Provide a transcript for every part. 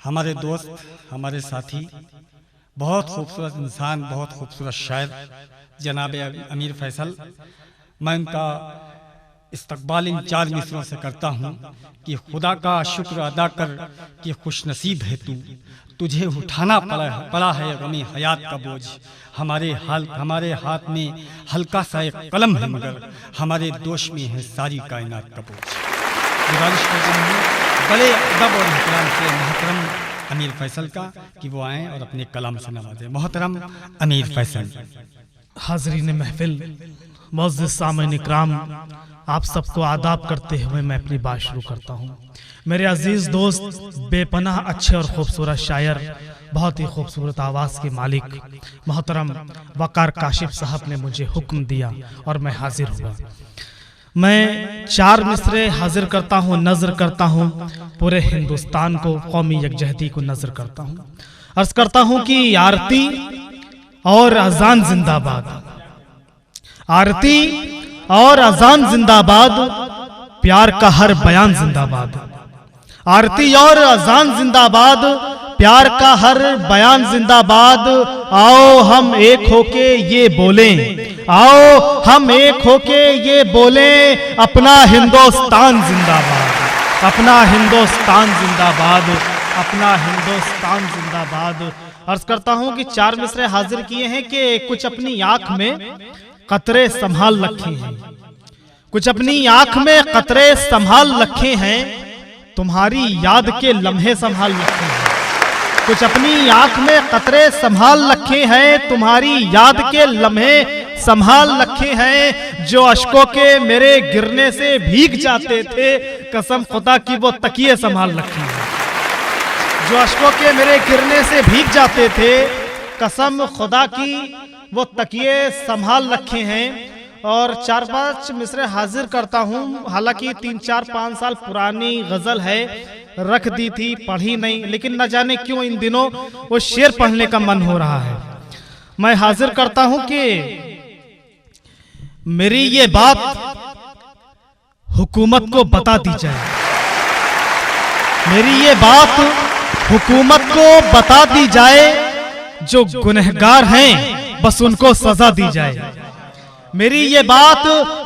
हमारे दोस्त, हमारे साथी, बहुत खूबसूरत इंसान, बहुत खूबसूरत शायर जनाब अमीर फैसल, मैं उनका इस्तकबाल इन 4 मिसरों से करता हूँ कि खुदा का शुक्र अदा कर कि खुशनसीब है तू, तुझे उठाना पड़ा है गमी हयात का बोझ। हमारे हाथ में हल्का सा एक कलम है, मगर हमारे दोष में है सारी कायनात का बोझ। गुजारिश करता हूँ बड़े अदब और एहतराम से मोहतरम अमीर फैसल का कि वो आएँ और अपने कलाम से नवाजें। मोहतरम अमीर फैसल। हाज़रीन महफिल, मुअज़्ज़िज़ सामईन इकराम, आप सबको आदाब करते हुए मैं अपनी बात शुरू करता हूँ। मेरे अजीज़ दोस्त, बेपनाह अच्छे और ख़ूबसूरत शायर, बहुत ही खूबसूरत आवाज़ के मालिक मोहतरम वकार काशिफ साहब ने मुझे हुक्म दिया और मैं हाजिर हुआ। मैं 4 मिसरे हाजिर करता हूँ, नज़र करता हूँ पूरे हिंदुस्तान को, कौमी यकजहती को नज़र करता हूँ। अर्ज़ करता हूँ कि आरती और अजान जिंदाबाद, आरती और अजान जिंदाबाद, प्यार का हर बयान जिंदाबाद। आरती और अजान जिंदाबाद, प्यार का हर बयान जिंदाबाद। आओ हम एक होके ये बोलें, आओ हम एक होके ये बोलें, अपना हिंदुस्तान जिंदाबाद, अपना हिंदुस्तान जिंदाबाद, अपना हिंदुस्तान जिंदाबाद। अर्ज करता हूं कि 4 मिसरे हाजिर किए हैं कि कुछ अपनी आंख में कतरे संभाल रखे हैं, कुछ अपनी आंख में कतरे संभाल रखे हैं, तुम्हारी याद के लम्हे संभाल रखे हैं। कुछ अपनी आंख में कतरे संभाल रखे हैं, तुम्हारी याद के लम्हे संभाल रखे हैं। जो अश्कों के मेरे गिरने से भीग जाते थे, कसम खुदा की वो तकिए संभाल रखे हैं। जो अश्कों के मेरे गिरने से भीग जाते थे, कसम खुदा की वो तकिए संभाल रखे हैं। और 4-5 मिसरे हाजिर करता हूँ, हालांकि 3-4-5 साल पुरानी गजल है, रख दी थी, पढ़ी नहीं, लेकिन न जाने क्यों इन दिनों वो शेर पढ़ने का मन हो रहा है। मैं हाजिर करता हूँ कि मेरी ये बात हुकूमत को बता दी जाए, मेरी ये बात हुकूमत को बता दी जाए, जो गुनहगार हैं बस उनको सजा दी जाए। मेरी ये बात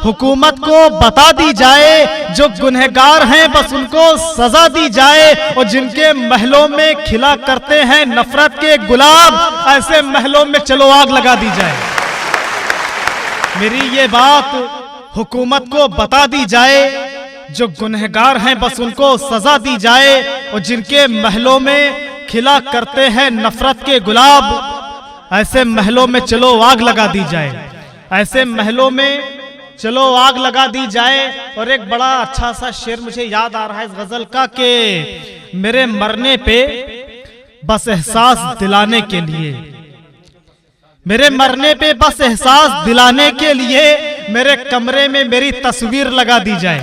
हुकूमत को बता दी जाए, जो गुनहगार हैं बस उनको सजा दी जाए। और जिनके महलों में खिला करते हैं नफरत के गुलाब, ऐसे महलों में चलो आग लगा दी जाए। मेरी ये बात हुकूमत को बता दी जाए, जो गुनहगार हैं बस उनको सजा दी जाए। और जिनके महलों में खिला करते हैं नफरत के गुलाब, ऐसे महलों में चलो आग लगा दी जाए, ऐसे महलों में चलो आग लगा दी जाए। और एक बड़ा अच्छा सा शेर मुझे याद आ रहा है इस गजल का कि मेरे मरने पे बस एहसास दिलाने के लिए, मेरे मरने पे बस एहसास दिलाने के लिए, मेरे कमरे में मेरी तस्वीर लगा दी जाए।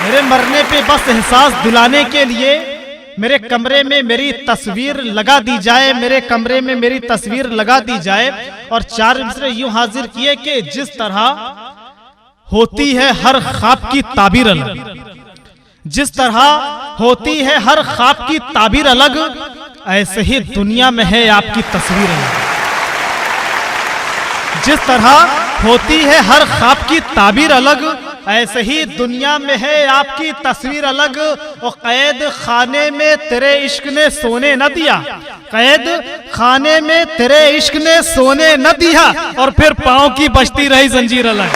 मेरे मरने पे बस एहसास दिलाने के लिए, मेरे कमरे में मेरी तस्वीर लगा दी जाए, मेरे कमरे में मेरी तस्वीर लगा दी जाए। और 4 मिसरे यूं हाजिर किए कि जिस तरह होती है हर ख्वाब की ताबीर अलग, जिस तरह होती है हर ख्वाब की ताबीर अलग, ऐसे ही दुनिया में है आपकी तस्वीर अलग। जिस तरह होती है हर ख्वाब की ताबीर अलग, ऐसे ही दुनिया में है आपकी तस्वीर अलग। और कैद खाने में तेरे इश्क ने सोने न दिया, कैद खाने में तेरे इश्क ने सोने न दिया, और फिर पांव की बजती रही जंजीर अलग।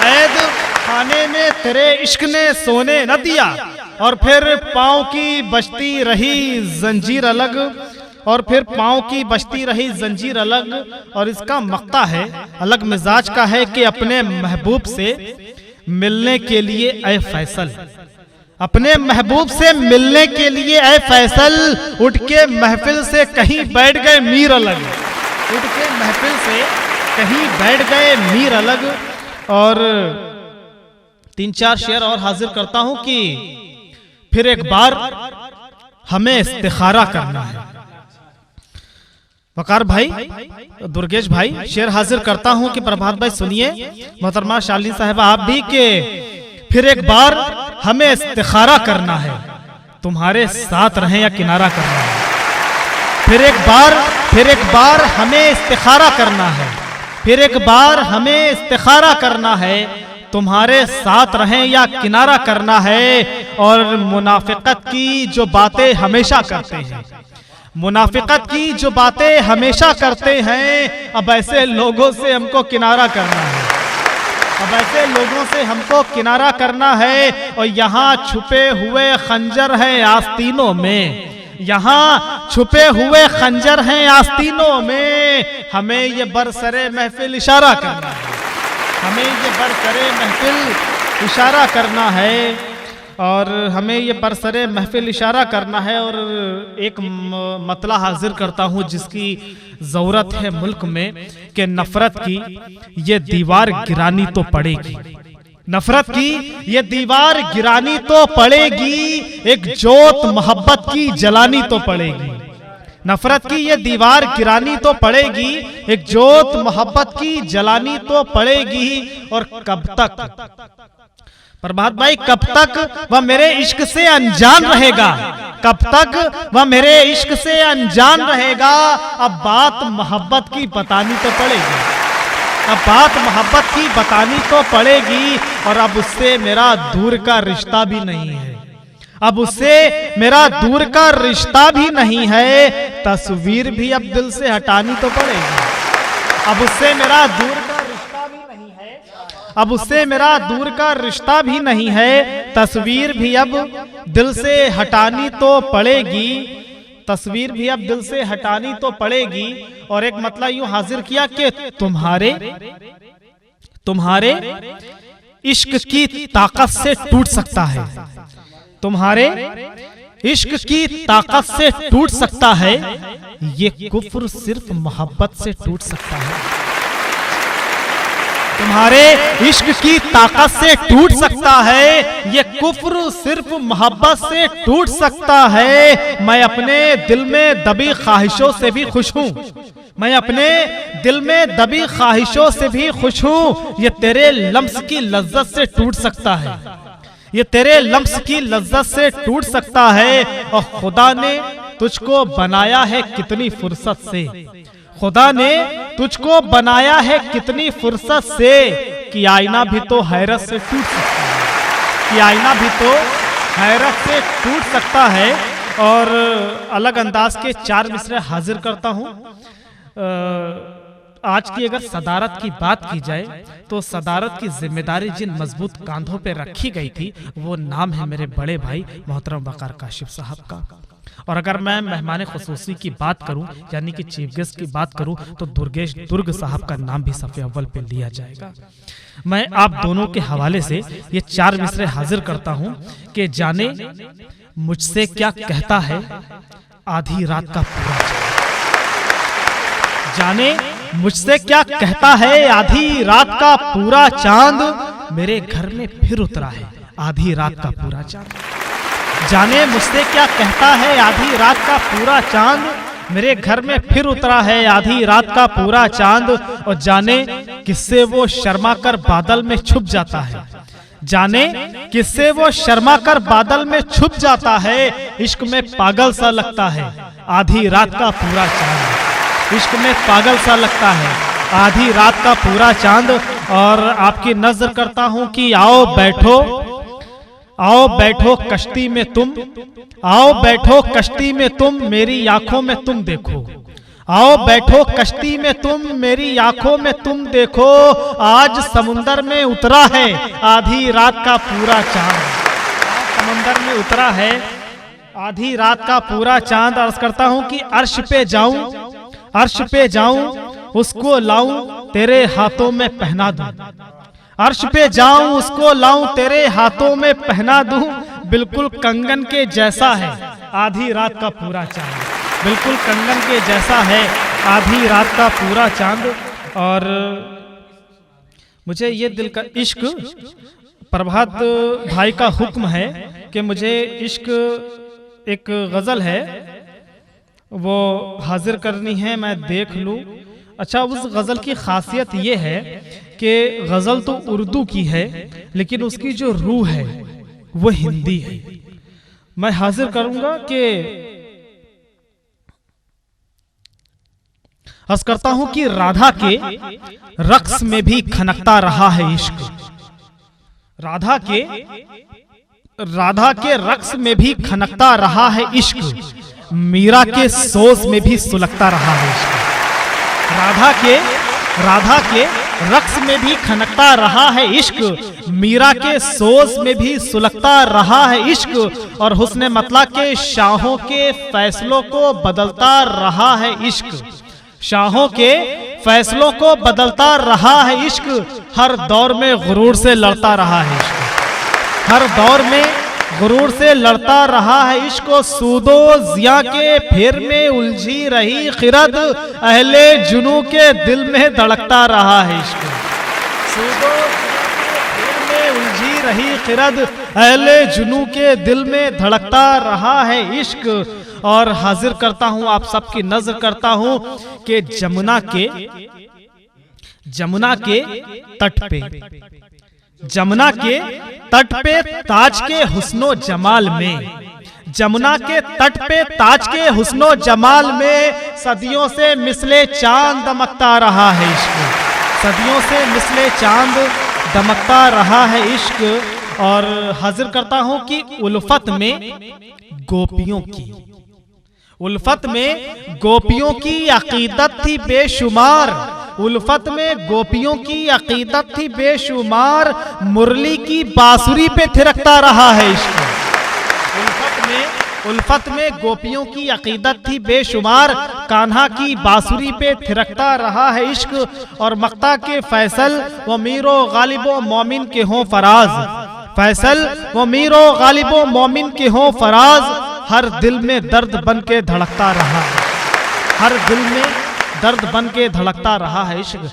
कैद खाने में तेरे इश्क ने सोने न दिया, और फिर पांव की बजती रही जंजीर अलग, और फिर पांव की बजती रही जंजीर अलग। और इसका मक्ता है, अलग मिजाज का है कि अपने महबूब से मिलने के लिए ऐ फैसल, अपने महबूब से मिलने के लिए ऐ फैसल, उठ के महफिल से कहीं बैठ गए मीर अलग, उठ के महफिल से कहीं बैठ गए मीर अलग। और 3-4 शेर और हाजिर करता हूं कि फिर एक बार हमें इस्तिखारा करना है। वकार भाई, दुर्गेश भाई, शेर हाजिर करता हूं कि प्रभात भाई सुनिए, मोहतरमा शालिनी साहिबा आप भी, के फिर एक बार हमें इस्तिखारा करना है, तुम्हारे साथ रहें या किनारा करना है। फिर एक बार हमें इस्तिखारा करना है, फिर एक बार हमें इस्तिखारा करना है, तुम्हारे साथ रहें या किनारा करना है। और मुनाफिकत की जो बातें हमेशा करते हैं, मुनाफिकत की जो बातें हमेशा करते हैं, अब ऐसे लोगों से हमको किनारा करना है, अब ऐसे लोगों से हमको किनारा करना है। और यहाँ छुपे हुए खंजर हैं आस्तीनों में, यहाँ छुपे हुए खंजर हैं आस्तीनों में, हमें ये बरसरे महफिल इशारा करना है, हमें ये बरसरे महफिल इशारा करना है। और हमें ये बरसरे महफिल इशारा करना है। और एक मतला हाजिर करता हूँ जिसकी ज़रूरत है मुल्क में, कि नफरत की ये दीवार गिरानी तो पड़ेगी, नफरत की ये दीवार गिरानी तो पड़ेगी, एक जोत मोहब्बत की जलानी तो पड़ेगी। नफरत की ये दीवार गिरानी तो पड़ेगी, एक जोत मोहब्बत की जलानी तो पड़ेगी। और कब तक प्रभात भाई, कब तक वह मेरे इश्क से अनजान रहेगा, कब तक वह मेरे इश्क से अनजान रहेगा। अब बात मोहब्बत की बतानी तो पड़ेगी, अब बात मोहब्बत की बतानी तो पड़ेगी। और अब उससे मेरा दूर का रिश्ता भी नहीं है, अब उससे मेरा दूर का रिश्ता भी नहीं है, तस्वीर भी अब दिल से हटानी तो पड़ेगी। अब उससे मेरा दूर का रिश्ता भी नहीं है, अब उससे मेरा दूर का रिश्ता भी नहीं है, तस्वीर भी अब दिल से हटानी तो पड़ेगी, तस्वीर भी अब दिल से हटानी तो पड़ेगी। और एक मतलब यूं हाजिर किया कि तुम्हारे इश्क की ताकत से टूट सकता है, तुम्हारे इश्क की ताकत से टूट सकता है, ये कुफ्र सिर्फ मोहब्बत से टूट सकता है। तुम्हारे इश्क की ताकत से टूट सकता है, ये कुफ्र सिर्फ मोहब्बत से टूट सकता है। मैं अपने दिल में दबी ख्वाहिशों से भी खुश हूँ, मैं अपने दिल में दबी ख्वाहिशों से भी खुश हूँ। ये तेरे लम्स की लज्जत से टूट सकता है, ये तेरे लम्स की लज्जत से टूट सकता है। और खुदा ने तुझको बनाया है कितनी फुर्सत से, खुदा ने तुझको बनाया है कितनी फुर्सत से, कि आईना भी तो हैरत से टूट सकता है, कि आईना भी तो हैरत से टूट सकता है। और अलग अंदाज के 4 मिसरे हाजिर करता हूँ। आज की अगर सदारत की बात की जाए तो सदारत की जिम्मेदारी जिन मजबूत कांधों पे रखी गई थी, वो नाम है मेरे बड़े भाई मोहतरम वकार काशिफ साहब का। और अगर मैं मेहमान खुसूसी की बात करूं, यानी कि चीफ गेस्ट की बात करूं, तो दुर्ग साहब का नाम भी सफ़े अव्वल पे लिया जाएगा। मैं आप दोनों के हवाले से ये 4 मिसरे हाजिर करता हूं कि जाने मुझसे क्या कहता है आधी रात का पूरा चांद, जाने मुझसे क्या कहता है आधी रात का पूरा चांद, मेरे घर में फिर उतरा है आधी रात का पूरा चांद। जाने मुझसे क्या कहता है आधी रात का पूरा चांद, मेरे घर में फिर उतरा है आधी रात का पूरा चांद। और जाने किससे वो शर्मा कर बादल में छुप जाता है, जाने किससे वो शर्मा कर बादल में छुप जाता है। इश्क में पागल सा लगता है आधी रात का पूरा चांद, इश्क में पागल सा लगता है आधी रात का पूरा चांद। और आपकी नजर करता हूं कि आओ बैठो, आओ बैठो कश्ती में तुम, आओ बैठो कश्ती में तुम, मेरी आंखों में तुम देखो, आओ बैठो कश्ती में तुम, मेरी आंखों में तुम देखो। आज समुंदर में उतरा है आधी रात का पूरा चांद, समुंदर में उतरा है आधी रात का पूरा चांद। अर्ज करता हूं कि अर्श पे जाऊं, अर्श पे जाऊं, उसको लाऊं तेरे हाथों में पहना दूं, अर्श पे जाऊं उसको लाऊं तेरे हाथों में पहना दूं। बिल्कुल कंगन के जैसा है आधी रात का पूरा चांद, बिल्कुल कंगन के जैसा है आधी रात का पूरा चांद। और मुझे ये दिल का इश्क, प्रभात भाई का हुक्म है कि मुझे इश्क एक गजल है वो हाजिर करनी है, मैं देख लूं। अच्छा, उस गजल की खासियत ये है कि गजल तो उर्दू की है, लेकिन उसकी जो रूह है वो हिंदी है, मैं हाजिर करूंगा कि अर्ज करता हूं कि राधा के रक्स में भी खनकता रहा है इश्क। राधा के रक्स में भी खनकता रहा है इश्क, मीरा के सोज में भी सुलगता रहा है इश्क। राधा के रक्स में भी खनकता रहा है इश्क, मीरा के सोज में भी सुलगता रहा है इश्क, और हुस्न मतला के शाहों के फैसलों को बदलता रहा है इश्क। शाहों के फैसलों को बदलता रहा है इश्क, हर दौर में गुरूर से लड़ता रहा है इश्क। हर दौर में गुरूर से लड़ता रहा है इश्क, सूदो जिया के फेर में उलझी रही खिरद, अहले जुनू के दिल में धड़कता रहा है इश्क। सूदो जिया के फेर में उलझी रही खिरद, अहले जुनू के दिल में धड़कता रहा है इश्क। और हाजिर करता हूं, आप सबकी नजर करता हूं कि जमुना के तट पे ताज के हुस्नो जमाल में, जमुना के तट पे ताज के हुस्नो जमाल में सदियों से मिसले चांद दमकता रहा है इश्क। सदियों से मिसले चांद दमकता रहा है इश्क। और हाजिर करता हूं कि उल्फत में गोपियों की अकीदत थी बेशुमार, उल्फत में गोपियों की अकीदत थी बेशुमार, मुरली की बांसुरी पे थिरकता रहा है इश्क। उल्फत में गोपियों की अकीदत थी बेशुमार, कान्हा की बांसुरी पे थिरकता रहा है इश्क। और मक्ता के फैसल वो मीरो गालिबो मोमिन के हों फराज, फैसल वो मीरो गालिबो मोमिन के हों फराज, हर दिल में दर्द बन के धड़कता रहा है, हर दिल में दर्द बन के धड़कता रहा है इश्क।